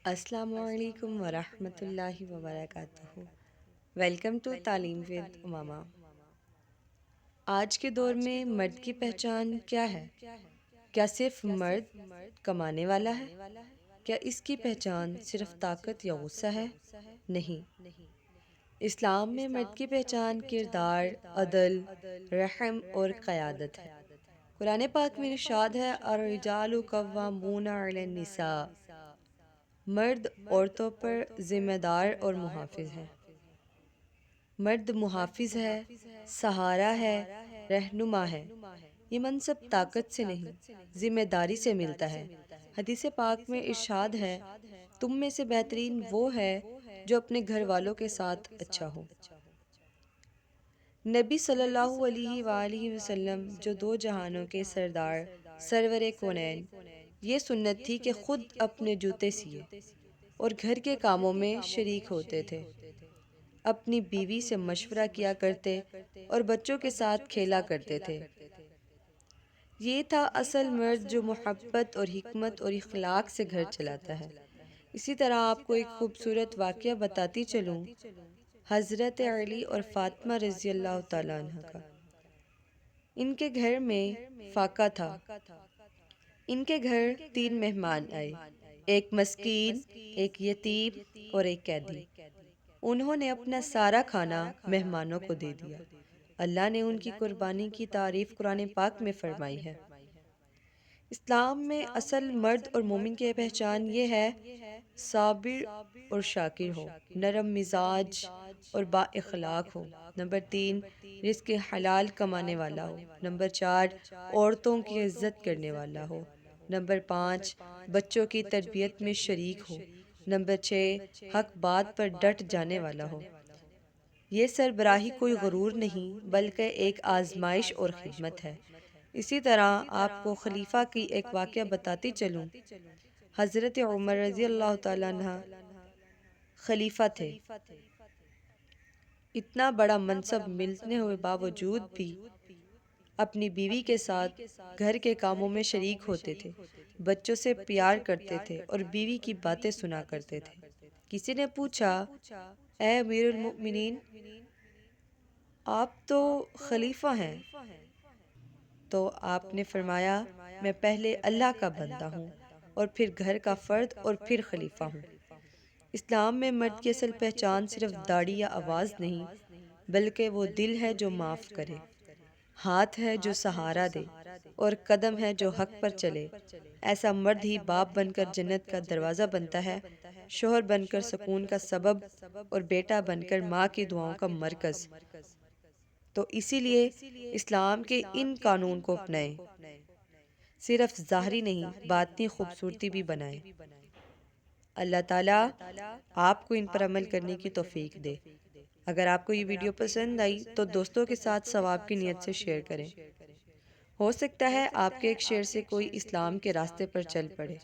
السلام علیکم ورحمۃ اللہ وبرکاتہ۔ ویلکم ٹو تعلیم ود امامہ۔ آج کے دور میں مرد کی پہچان کیا ہے؟ کیا صرف مرد کمانے والا ہے؟ کیا اس کی پہچان صرف طاقت یا غصہ ہے؟ نہیں، اسلام میں مرد کی پہچان کردار، عدل، رحم اور قیادت ہے۔ قرآن پاک میں ارشاد ہے الرجال قوامون علی النساء، مرد عورتوں پر ذمہ دار اور محافظ ہے۔ مرد محافظ ہے، سہارا ہے، رہنما ہے۔ یہ منصب طاقت سے نہیں، ذمہ داری سے ملتا ہے۔ حدیث پاک میں ارشاد ہے تم میں سے بہترین وہ ہے جو اپنے گھر والوں کے ساتھ اچھا ہو۔ نبی صلی اللہ علیہ وآلہ وسلم جو دو جہانوں کے سردار، سرور کونین، یہ سنت تھی کہ خود اپنے جوتے سیے اور گھر کے کاموں میں شریک ہوتے تھے، اپنی بیوی سے مشورہ کیا کرتے اور بچوں کے ساتھ کھیلا کرتے تھے۔ یہ تھا اصل مرد جو محبت اور حکمت اور اخلاق سے گھر چلاتا ہے۔ اسی طرح آپ کو ایک خوبصورت واقعہ بتاتی چلوں، حضرت علی اور فاطمہ رضی اللہ تعالیٰ عنہ کا۔ ان کے گھر میں فاقہ تھا۔ ان کے گھر 3 مہمان آئے، ایک مسکین، ایک یتیم اور ایک قیدی۔ انہوں نے اپنا سارا کھانا مہمانوں کو دے دیا۔ اللہ نے ان کی قربانی کی تعریف قرآن پاک میں فرمائی ہے۔ اسلام میں اصل مرد اور مومن کی پہچان یہ ہے صابر اور شاکر ہو، نرم مزاج اور با اخلاق ہو۔ نمبر 3، رزق حلال کمانے والا ہو۔ نمبر 4، عورتوں کی عزت کرنے والا ہو۔ نمبر 5، بچوں کی تربیت میں شریک ہو۔ نمبر 6، حق بات پر ڈٹ جانے والا ہو۔ یہ سربراہی کوئی غرور نہیں بلکہ ایک آزمائش اور خدمت ہے۔ اسی طرح آپ کو خلیفہ کی ایک واقعہ بتاتی چلوں، حضرت عمر رضی اللہ تعالیٰ عنہ خلیفہ تھے۔ اتنا بڑا منصب ملنے ہوئے باوجود بھی اپنی بیوی کے ساتھ گھر کے کاموں میں شریک ہوتے تھے، بچوں سے پیار کرتے تھے اور بیوی کی باتیں سنا کرتے تھے۔ کسی نے پوچھا اے امیر المؤمنین، آپ تو خلیفہ ہیں؟ تو آپ نے فرمایا میں پہلے اللہ کا بندہ ہوں اور پھر گھر کا فرد اور پھر خلیفہ ہوں۔ اسلام میں مرد کی اصل پہچان صرف داڑھی یا آواز نہیں بلکہ وہ دل ہے جو معاف کرے، ہاتھ ہے جو سہارا دے اور قدم ہے جو حق پر چلے۔ ایسا مرد ہی باپ بن کر جنت کا دروازہ بنتا ہے، شوہر بن کر سکون کا سبب اور بیٹا بن کر ماں کی دعاؤں کا مرکز۔ تو اسی لیے اسلام کے ان قانون کو اپنائیں، صرف ظاہری نہیں باطنی خوبصورتی بھی بنائیں۔ اللہ تعالیٰ آپ کو ان پر عمل کرنے کی توفیق دے۔ اگر آپ کو یہ ویڈیو پسند آئی تو دوستوں کے ساتھ ثواب کی نیت سے شیئر کریں۔ ہو سکتا ہے آپ کے ایک شیئر سے کوئی اسلام کے راستے پر چل پڑے۔